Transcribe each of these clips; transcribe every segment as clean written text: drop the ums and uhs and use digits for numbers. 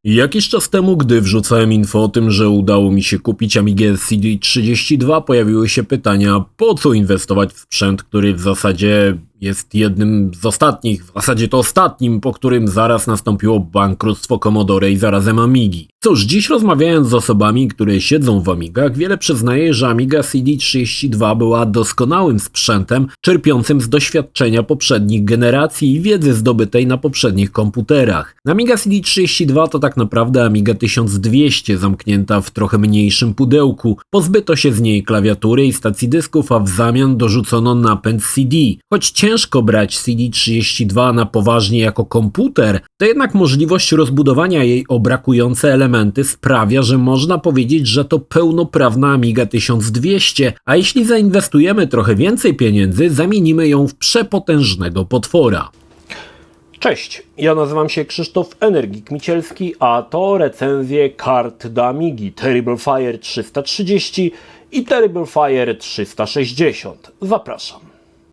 Jakiś czas temu, gdy wrzucałem info o tym, że udało mi się kupić Amigę CD32, pojawiły się pytania, po co inwestować w sprzęt, który w zasadzie jest jednym z ostatnich, w zasadzie to ostatnim, po którym zaraz nastąpiło bankructwo Commodore i zarazem Amigi. Cóż, dziś rozmawiając z osobami, które siedzą w Amigach, wiele przyznaje, że Amiga CD32 była doskonałym sprzętem, czerpiącym z doświadczenia poprzednich generacji i wiedzy zdobytej na poprzednich komputerach. Amiga CD32 to tak naprawdę Amiga 1200 zamknięta w trochę mniejszym pudełku. Pozbyto się z niej klawiatury i stacji dysków, a w zamian dorzucono napęd CD. Choć ciężko brać CD32 na poważnie jako komputer, to jednak możliwość rozbudowania jej o brakujące elementy sprawia, że można powiedzieć, że to pełnoprawna Amiga 1200, a jeśli zainwestujemy trochę więcej pieniędzy, zamienimy ją w przepotężnego potwora. Cześć, ja nazywam się Krzysztof Energik-Micielski, a to recenzje kart do Amigi Terrible Fire 330 i Terrible Fire 360. Zapraszam.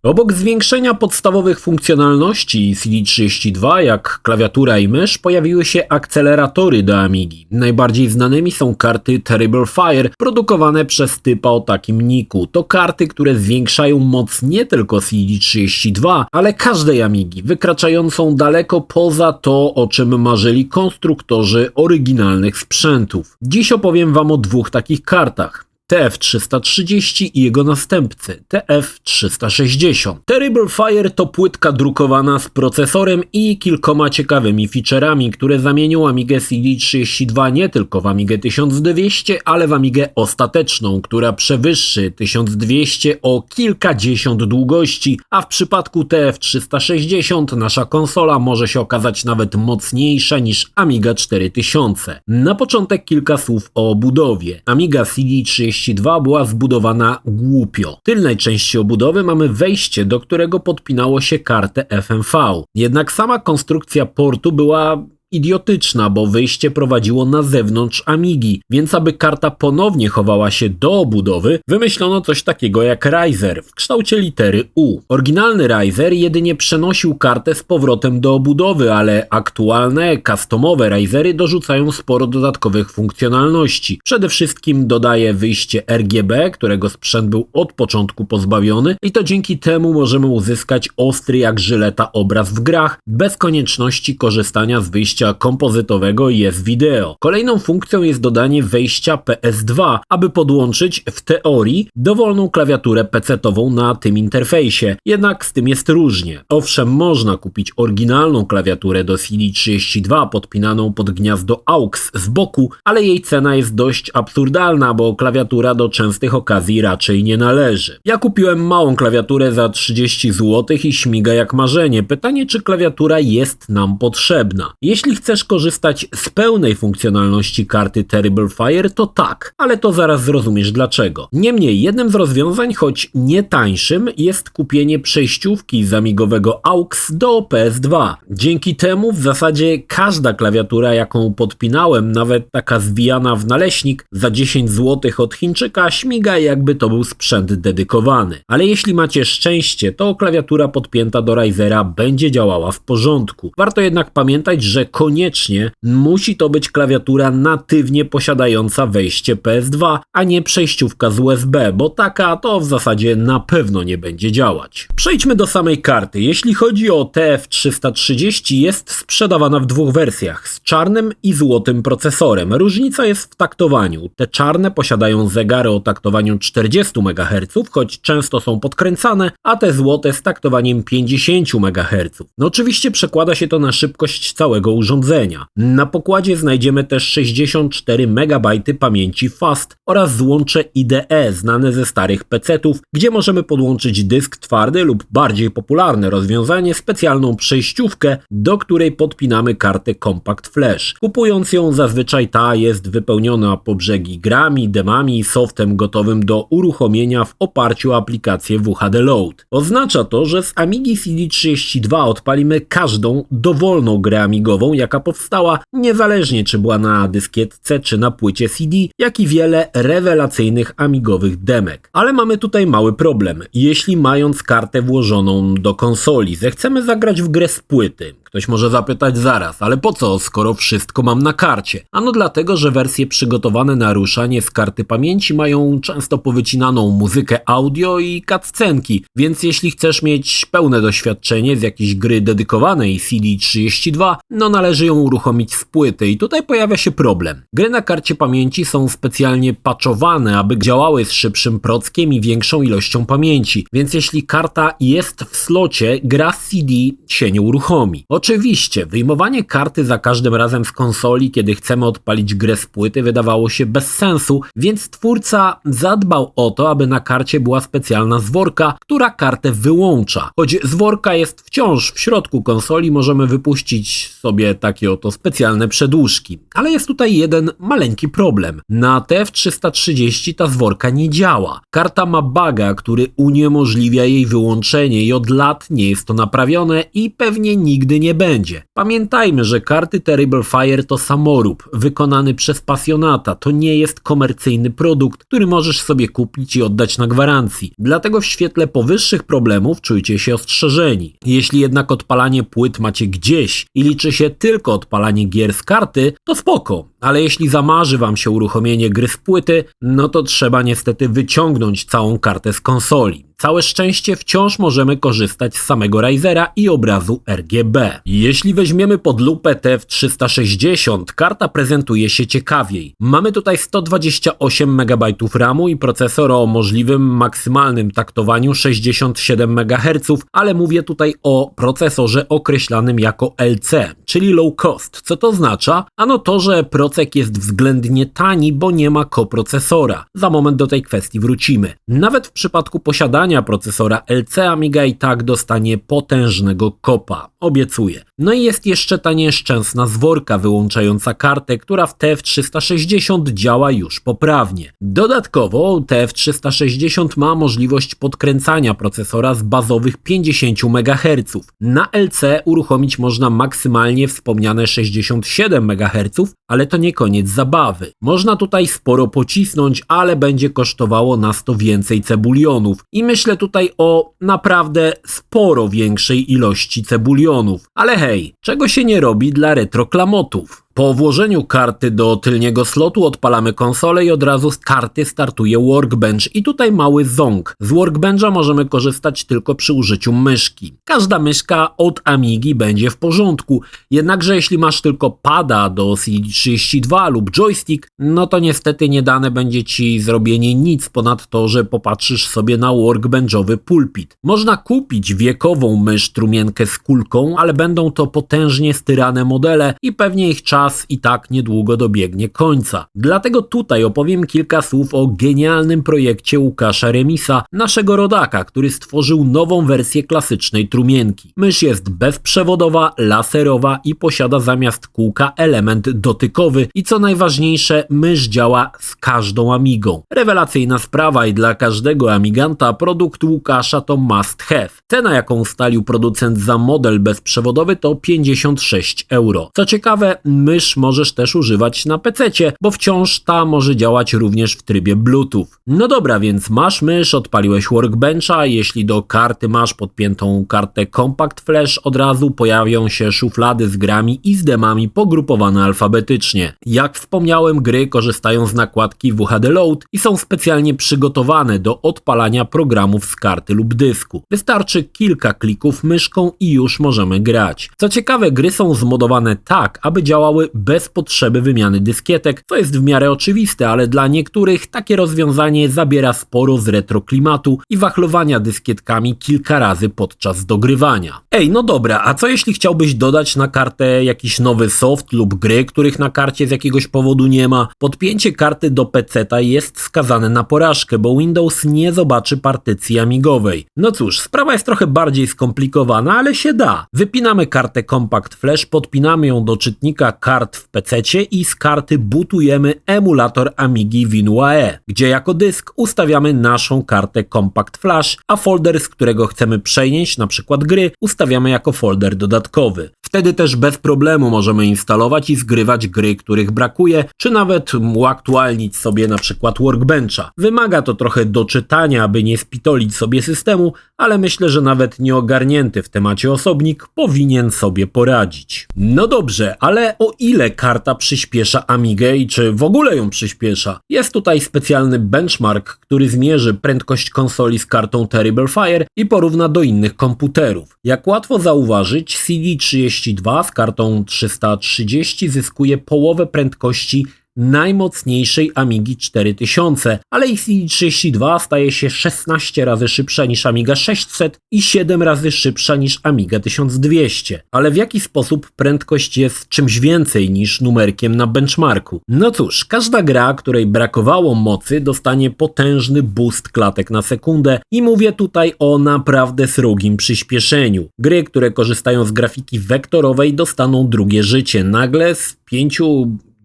Obok zwiększenia podstawowych funkcjonalności CD32, jak klawiatura i mysz, pojawiły się akceleratory do Amigi. Najbardziej znanymi są karty Terrible Fire, produkowane przez typa o takim niku. To karty, które zwiększają moc nie tylko CD32, ale każdej Amigi, wykraczającą daleko poza to, o czym marzyli konstruktorzy oryginalnych sprzętów. Dziś opowiem Wam o dwóch takich kartach. TF330 i jego następcy TF360. Terrible Fire to płytka drukowana z procesorem i kilkoma ciekawymi featureami, które zamienią Amigę CD32 nie tylko w Amigę 1200, ale w Amigę ostateczną, która przewyższy 1200 o kilkadziesiąt długości, a w przypadku TF360 nasza konsola może się okazać nawet mocniejsza niż Amiga 4000. Na początek kilka słów o obudowie. Amiga CD32 była zbudowana głupio. W tylnej części obudowy mamy wejście, do którego podpinało się kartę FMV. Jednak sama konstrukcja portu była idiotyczna, bo wyjście prowadziło na zewnątrz Amigi, więc aby karta ponownie chowała się do obudowy, wymyślono coś takiego jak riser w kształcie litery U. Oryginalny riser jedynie przenosił kartę z powrotem do obudowy, ale aktualne, customowe risery dorzucają sporo dodatkowych funkcjonalności. Przede wszystkim dodaje wyjście RGB, którego sprzęt był od początku pozbawiony i to dzięki temu możemy uzyskać ostry jak żyleta obraz w grach, bez konieczności korzystania z wyjścia kompozytowego i S-Video. Kolejną funkcją jest dodanie wejścia PS2, aby podłączyć w teorii dowolną klawiaturę PC-tową na tym interfejsie. Jednak z tym jest różnie. Owszem, można kupić oryginalną klawiaturę do CD32 podpinaną pod gniazdo AUX z boku, ale jej cena jest dość absurdalna, bo klawiatura do częstych okazji raczej nie należy. Ja kupiłem małą klawiaturę za 30 zł i śmiga jak marzenie. Pytanie, czy klawiatura jest nam potrzebna? Jeśli chcesz korzystać z pełnej funkcjonalności karty Terrible Fire, to tak, ale to zaraz zrozumiesz dlaczego. Niemniej jednym z rozwiązań, choć nie tańszym, jest kupienie przejściówki z amigowego AUX do PS2. Dzięki temu w zasadzie każda klawiatura, jaką podpinałem, nawet taka zwijana w naleśnik za 10 zł od Chińczyka, śmiga jakby to był sprzęt dedykowany. Ale jeśli macie szczęście, to klawiatura podpięta do risera będzie działała w porządku. Warto jednak pamiętać, że koniecznie musi to być klawiatura natywnie posiadająca wejście PS2, a nie przejściówka z USB, bo taka to w zasadzie na pewno nie będzie działać. Przejdźmy do samej karty. Jeśli chodzi o TF330, jest sprzedawana w dwóch wersjach, z czarnym i złotym procesorem. Różnica jest w taktowaniu. Te czarne posiadają zegary o taktowaniu 40 MHz, choć często są podkręcane, a te złote z taktowaniem 50 MHz. No oczywiście przekłada się to na szybkość całego urządzenia. Na pokładzie znajdziemy też 64 MB pamięci FAST oraz złącze IDE znane ze starych PC-ów, gdzie możemy podłączyć dysk twardy lub bardziej popularne rozwiązanie, specjalną przejściówkę, do której podpinamy kartę Compact Flash. Kupując ją zazwyczaj ta jest wypełniona po brzegi grami, demami i softem gotowym do uruchomienia w oparciu o aplikację WHD Load. Oznacza to, że z Amigi CD32 odpalimy każdą dowolną grę amigową, jaka powstała, niezależnie czy była na dyskietce czy na płycie CD, jak i wiele rewelacyjnych amigowych demek. Ale mamy tutaj mały problem. Jeśli mając kartę włożoną do konsoli zechcemy zagrać w grę z płyty, Ktoś może zapytać zaraz, ale po co, skoro wszystko mam na karcie? Ano dlatego, że wersje przygotowane na ruszanie z karty pamięci mają często powycinaną muzykę audio i cutscenki, więc jeśli chcesz mieć pełne doświadczenie z jakiejś gry dedykowanej CD32, no należy ją uruchomić z płyty i tutaj pojawia się problem. Gry na karcie pamięci są specjalnie patchowane, aby działały z szybszym prockiem i większą ilością pamięci, więc jeśli karta jest w slocie, gra z CD się nie uruchomi. Oczywiście, wyjmowanie karty za każdym razem z konsoli, kiedy chcemy odpalić grę z płyty, wydawało się bez sensu, więc twórca zadbał o to, aby na karcie była specjalna zworka, która kartę wyłącza. Choć zworka jest wciąż w środku konsoli, możemy wypuścić sobie takie oto specjalne przedłużki. Ale jest tutaj jeden maleńki problem. Na TF330 ta zworka nie działa. Karta ma buga, który uniemożliwia jej wyłączenie i od lat nie jest to naprawione i pewnie nigdy nie będzie. Pamiętajmy, że karty Terrible Fire to samorób, wykonany przez pasjonata. To nie jest komercyjny produkt, który możesz sobie kupić i oddać na gwarancji. Dlatego w świetle powyższych problemów czujcie się ostrzeżeni. Jeśli jednak odpalanie płyt macie gdzieś i liczy się tylko odpalanie gier z karty, to spoko. Ale jeśli zamarzy wam się uruchomienie gry z płyty, no to trzeba niestety wyciągnąć całą kartę z konsoli. Całe szczęście wciąż możemy korzystać z samego Risera i obrazu RGB. Jeśli weźmiemy pod lupę TF360, karta prezentuje się ciekawiej. Mamy tutaj 128 MB RAMu i procesor o możliwym maksymalnym taktowaniu 67 MHz, ale mówię tutaj o procesorze określanym jako LC, czyli low cost. Co to oznacza? Ano to, że procek jest względnie tani, bo nie ma koprocesora. Za moment do tej kwestii wrócimy. Nawet w przypadku posiadania procesora LC Amiga i tak dostanie potężnego kopa. Obiecuję. No i jest jeszcze ta nieszczęsna zworka wyłączająca kartę, która w TF360 działa już poprawnie. Dodatkowo TF360 ma możliwość podkręcania procesora z bazowych 50 MHz. Na LC uruchomić można maksymalnie wspomniane 67 MHz, ale to nie koniec zabawy. Można tutaj sporo pocisnąć, ale będzie kosztowało nas to więcej cebulionów. I myślę tutaj o naprawdę sporo większej ilości cebulionów. Ale hej, czego się nie robi dla retroklamotów? Po włożeniu karty do tylniego slotu odpalamy konsolę i od razu z karty startuje Workbench i tutaj mały ząg. Z Workbencha możemy korzystać tylko przy użyciu myszki. Każda myszka od Amigi będzie w porządku, jednakże jeśli masz tylko pada do CD32 lub joystick, no to niestety nie dane będzie ci zrobienie nic ponad to, że popatrzysz sobie na Workbenchowy pulpit. Można kupić wiekową mysz trumienkę z kulką, ale będą to potężnie styrane modele i pewnie ich czas i tak niedługo dobiegnie końca. Dlatego tutaj opowiem kilka słów o genialnym projekcie Łukasza Remisa, naszego rodaka, który stworzył nową wersję klasycznej trumienki. Mysz jest bezprzewodowa, laserowa i posiada zamiast kółka element dotykowy i co najważniejsze, mysz działa z każdą Amigą. Rewelacyjna sprawa i dla każdego amiganta produkt Łukasza to must have. Cena, jaką ustalił producent za model bezprzewodowy, to 56 €. Co ciekawe, mysz możesz też używać na PC-cie, bo wciąż ta może działać również w trybie Bluetooth. No dobra, więc masz mysz, odpaliłeś Workbencha, jeśli do karty masz podpiętą kartę Compact Flash, od razu pojawią się szuflady z grami i z demami pogrupowane alfabetycznie. Jak wspomniałem, gry korzystają z nakładki WHD Load i są specjalnie przygotowane do odpalania programów z karty lub dysku. Wystarczy kilka klików myszką i już możemy grać. Co ciekawe, gry są zmodowane tak, aby działały bez potrzeby wymiany dyskietek, co jest w miarę oczywiste, ale dla niektórych takie rozwiązanie zabiera sporo z retro klimatu i wachlowania dyskietkami kilka razy podczas dogrywania. Ej, no dobra, a co jeśli chciałbyś dodać na kartę jakiś nowy soft lub gry, których na karcie z jakiegoś powodu nie ma? Podpięcie karty do PC-ta jest skazane na porażkę, bo Windows nie zobaczy partycji amigowej. No cóż, sprawa jest trochę bardziej skomplikowana, ale się da. Wypinamy kartę Compact Flash, podpinamy ją do czytnika kart w PC-cie i z karty bootujemy emulator Amigi WinUAE, gdzie jako dysk ustawiamy naszą kartę Compact Flash, a folder, z którego chcemy przenieść na przykład gry, ustawiamy jako folder dodatkowy. W Wtedy też bez problemu możemy instalować i zgrywać gry, których brakuje, czy nawet uaktualnić sobie na przykład Workbencha. Wymaga to trochę doczytania, aby nie spitolić sobie systemu, ale myślę, że nawet nieogarnięty w temacie osobnik powinien sobie poradzić. No dobrze, ale o ile karta przyspiesza Amigę i czy w ogóle ją przyspiesza? Jest tutaj specjalny benchmark, który zmierzy prędkość konsoli z kartą Terrible Fire i porówna do innych komputerów. Jak łatwo zauważyć, CD32 z kartą 330 zyskuje połowę prędkości najmocniejszej Amigi 4000, ale ich CD32 staje się 16 razy szybsza niż Amiga 600 i 7 razy szybsza niż Amiga 1200. Ale w jaki sposób prędkość jest czymś więcej niż numerkiem na benchmarku? No cóż, każda gra, której brakowało mocy, dostanie potężny boost klatek na sekundę i mówię tutaj o naprawdę srogim przyspieszeniu. Gry, które korzystają z grafiki wektorowej, dostaną drugie życie. Nagle z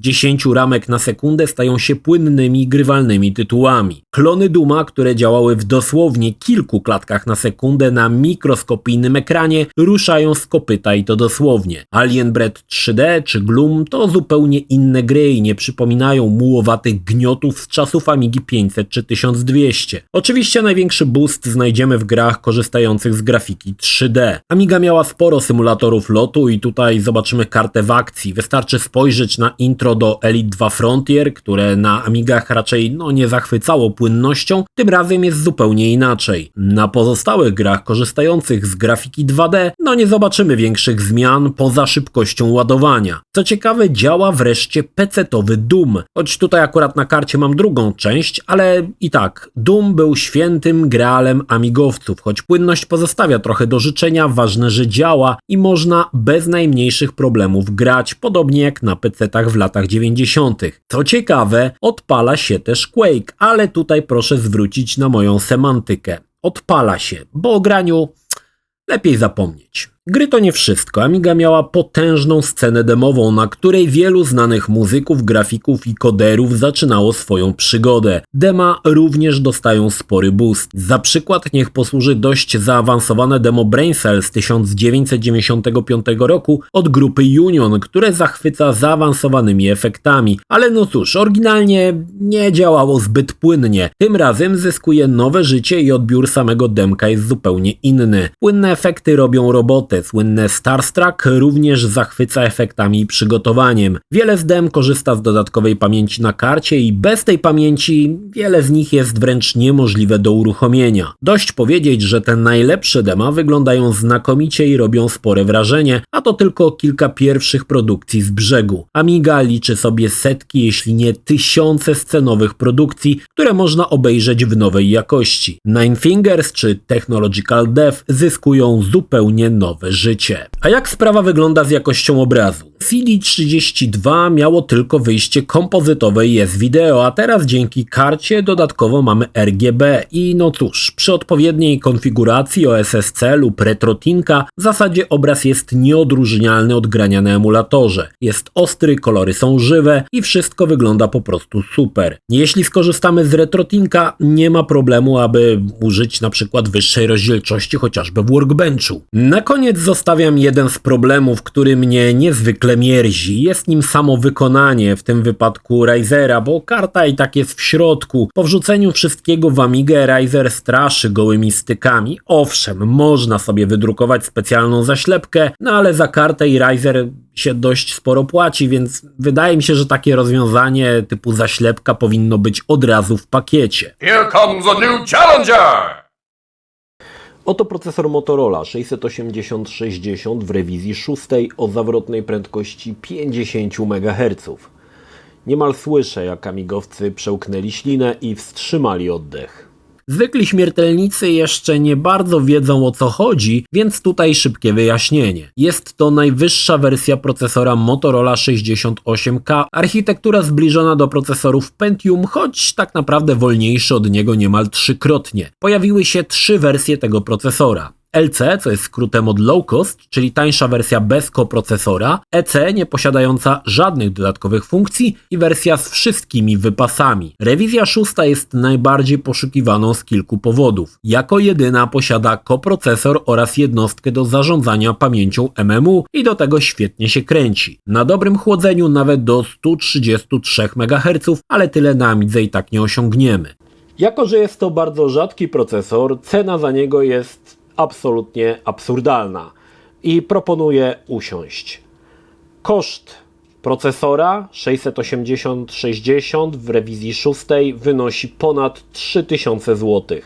10 ramek na sekundę stają się płynnymi, grywalnymi tytułami. Klony Dooma, które działały w dosłownie kilku klatkach na sekundę na mikroskopijnym ekranie, ruszają z kopyta i to dosłownie. Alien Bread 3D czy Gloom to zupełnie inne gry i nie przypominają mułowatych gniotów z czasów Amigi 500 czy 1200. Oczywiście największy boost znajdziemy w grach korzystających z grafiki 3D. Amiga miała sporo symulatorów lotu i tutaj zobaczymy kartę w akcji. Wystarczy spojrzeć na intro do Elite 2 Frontier, które na Amigach raczej nie zachwycało płynnością, tym razem jest zupełnie inaczej. Na pozostałych grach korzystających z grafiki 2D nie zobaczymy większych zmian poza szybkością ładowania. Co ciekawe, działa wreszcie PC-towy Doom, choć tutaj akurat na karcie mam drugą część, ale i tak, Doom był świętym graalem amigowców, choć płynność pozostawia trochę do życzenia, ważne, że działa i można bez najmniejszych problemów grać, podobnie jak na PC-tach w latach 90. Co ciekawe, odpala się też Quake, ale tutaj proszę zwrócić na moją semantykę. Odpala się, bo o graniu lepiej zapomnieć. Gry to nie wszystko. Amiga miała potężną scenę demową, na której wielu znanych muzyków, grafików i koderów zaczynało swoją przygodę. Dema również dostają spory boost. Za przykład niech posłuży dość zaawansowane demo Brain Cell z 1995 roku od grupy Union, które zachwyca zaawansowanymi efektami. Ale no cóż, oryginalnie nie działało zbyt płynnie. Tym razem zyskuje nowe życie i odbiór samego demka jest zupełnie inny. Płynne efekty robią robotę. Słynne Starstruck również zachwyca efektami i przygotowaniem. Wiele z dem korzysta z dodatkowej pamięci na karcie i bez tej pamięci wiele z nich jest wręcz niemożliwe do uruchomienia. Dość powiedzieć, że te najlepsze dema wyglądają znakomicie i robią spore wrażenie, a to tylko kilka pierwszych produkcji z brzegu. Amiga liczy sobie setki, jeśli nie tysiące scenowych produkcji, które można obejrzeć w nowej jakości. Nine Fingers czy Technological Death zyskują zupełnie nowe życie. A jak sprawa wygląda z jakością obrazu? CD32 miało tylko wyjście kompozytowe i S-Video, a teraz dzięki karcie dodatkowo mamy RGB i no cóż, przy odpowiedniej konfiguracji OSSC lub RetroTinka w zasadzie obraz jest nieodróżnialny od grania na emulatorze. Jest ostry, kolory są żywe i wszystko wygląda po prostu super. Jeśli skorzystamy z RetroTinka, nie ma problemu, aby użyć na przykład wyższej rozdzielczości chociażby w Workbenchu. Na koniec zostawiam jeden z problemów, który mnie niezwykle mierzi. Jest nim samo wykonanie, w tym wypadku Risera, bo karta i tak jest w środku. Po wrzuceniu wszystkiego w Amigę Riser straszy gołymi stykami. Owszem, można sobie wydrukować specjalną zaślepkę, ale za kartę i Riser się dość sporo płaci, więc wydaje mi się, że takie rozwiązanie typu zaślepka powinno być od razu w pakiecie. Here comes a new challenger! Oto procesor Motorola 680-60 w rewizji 6 o zawrotnej prędkości 50 MHz. Niemal słyszę, jak amigowcy przełknęli ślinę i wstrzymali oddech. Zwykli śmiertelnicy jeszcze nie bardzo wiedzą, o co chodzi, więc tutaj szybkie wyjaśnienie. Jest to najwyższa wersja procesora Motorola 68K, architektura zbliżona do procesorów Pentium, choć tak naprawdę wolniejszy od niego niemal trzykrotnie. Pojawiły się 3 wersje tego procesora. LC, co jest skrótem od low cost, czyli tańsza wersja bez koprocesora, EC, nie posiadająca żadnych dodatkowych funkcji i wersja z wszystkimi wypasami. Rewizja 6 jest najbardziej poszukiwaną z kilku powodów. Jako jedyna posiada koprocesor oraz jednostkę do zarządzania pamięcią MMU i do tego świetnie się kręci. Na dobrym chłodzeniu nawet do 133 MHz, ale tyle na Amidze i tak nie osiągniemy. Jako że jest to bardzo rzadki procesor, cena za niego jest absolutnie absurdalna i proponuję usiąść. Koszt procesora 680-60 w rewizji 6 wynosi ponad 3000 zł.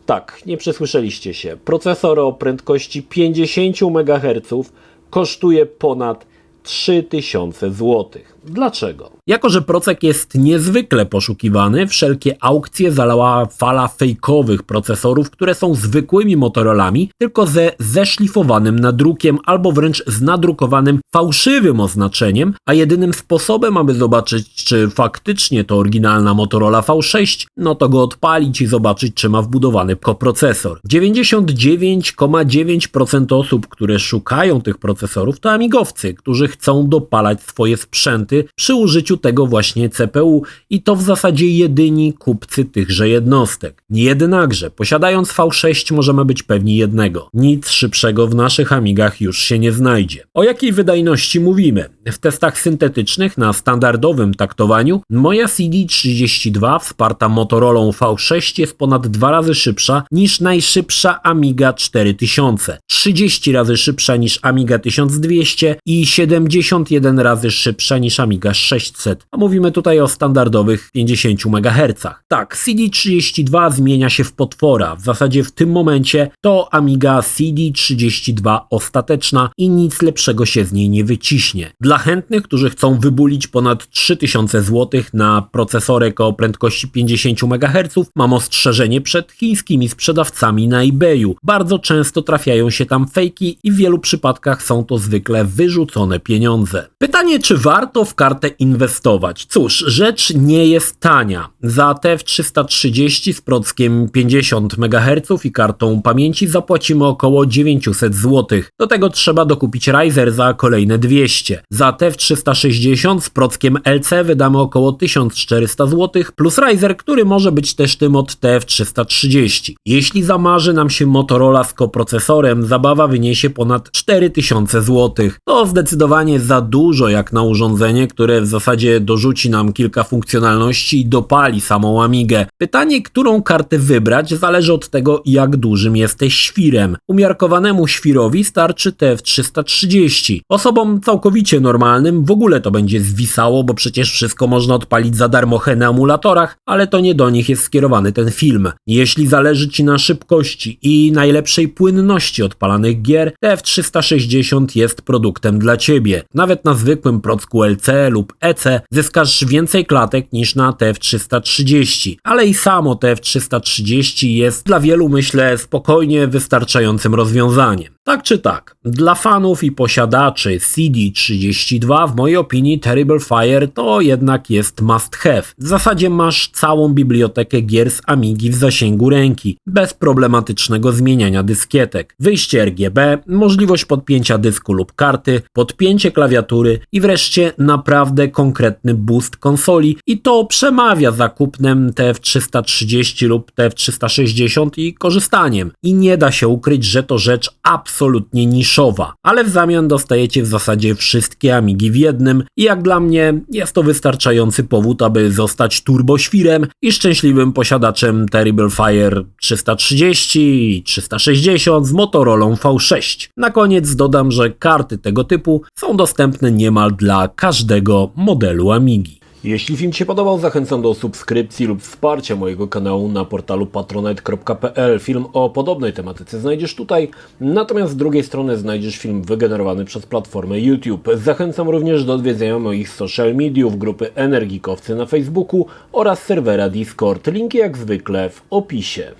Tak, nie przesłyszeliście się. Procesor o prędkości 50 MHz kosztuje ponad 3000 zł. Dlaczego? Jako że procek jest niezwykle poszukiwany, wszelkie aukcje zalała fala fejkowych procesorów, które są zwykłymi Motorolami, tylko ze zeszlifowanym nadrukiem albo wręcz z nadrukowanym fałszywym oznaczeniem, a jedynym sposobem, aby zobaczyć, czy faktycznie to oryginalna Motorola V6, no to go odpalić i zobaczyć, czy ma wbudowany koprocesor. 99,9% osób, które szukają tych procesorów, to amigowcy, którzy chcą dopalać swoje sprzęty przy użyciu tego właśnie CPU i to w zasadzie jedyni kupcy tychże jednostek. Jednakże, posiadając V6 możemy być pewni jednego. Nic szybszego w naszych Amigach już się nie znajdzie. O jakiej wydajności mówimy? W testach syntetycznych na standardowym taktowaniu moja CD32 wsparta Motorola V6 jest ponad 2 razy szybsza niż najszybsza Amiga 4000, 30 razy szybsza niż Amiga 1200 i 71 razy szybsza niż Amiga 600, a mówimy tutaj o standardowych 50 MHz. Tak, CD32 zmienia się w potwora, w zasadzie w tym momencie to Amiga CD32 ostateczna i nic lepszego się z niej nie wyciśnie. Dla chętnych, którzy chcą wybulić ponad 3000 zł na procesorek o prędkości 50 MHz, mam ostrzeżenie przed chińskimi sprzedawcami na eBayu. Bardzo często trafiają się tam fejki i w wielu przypadkach są to zwykle wyrzucone pieniądze. Pytanie, czy warto w kartę inwestować? Cóż, rzecz nie jest tania. Za TF330 z prockiem 50 MHz i kartą pamięci zapłacimy około 900 zł. Do tego trzeba dokupić riser za kolejne 200. Za TF360 z prockiem LC wydamy około 1400 zł plus riser, który może być też tym od TF330. Jeśli zamarzy nam się Motorola z koprocesorem, zabawa wyniesie ponad 4000 zł. To zdecydowanie za dużo jak na urządzenie, które w zasadzie dorzuci nam kilka funkcjonalności i dopali samą Amigę. Pytanie, którą kartę wybrać, zależy od tego, jak dużym jesteś świrem. Umiarkowanemu świrowi starczy TF330. Osobom całkowicie normalnym w ogóle to będzie zwisało, bo przecież wszystko można odpalić za darmochę na emulatorach, ale to nie do nich jest skierowany ten film. Jeśli zależy Ci na szybkości i najlepszej płynności odpalanych gier, TF360 jest produktem dla Ciebie. Nawet na zwykłym procku LC lub EC zyskasz więcej klatek niż na TF330, ale i samo TF330 jest dla wielu, myślę, spokojnie wystarczającym rozwiązaniem. Tak czy tak, dla fanów i posiadaczy CD32 w mojej opinii Terrible Fire to jednak jest must have. W zasadzie masz całą bibliotekę gier z Amigi w zasięgu ręki, bez problematycznego zmieniania dyskietek, wyjście RGB, możliwość podpięcia dysku lub karty, podpięcie klawiatury i wreszcie naprawdę konkretny boost konsoli i to przemawia za kupnem TF330 lub TF360 i korzystaniem. I nie da się ukryć, że to rzecz absolutnie niszowa, ale w zamian dostajecie w zasadzie wszystkie Amigi w jednym i jak dla mnie jest to wystarczający powód, aby zostać turboświrem i szczęśliwym posiadaczem Terrible Fire 330 i 360 z Motorola V6. Na koniec dodam, że karty tego typu są dostępne niemal dla każdego modelu Amigi. Jeśli film Ci się podobał, zachęcam do subskrypcji lub wsparcia mojego kanału na portalu patronite.pl. Film o podobnej tematyce znajdziesz tutaj, natomiast z drugiej strony znajdziesz film wygenerowany przez platformę YouTube. Zachęcam również do odwiedzenia moich social mediów, grupy Energikowcy na Facebooku oraz serwera Discord. Linki jak zwykle w opisie.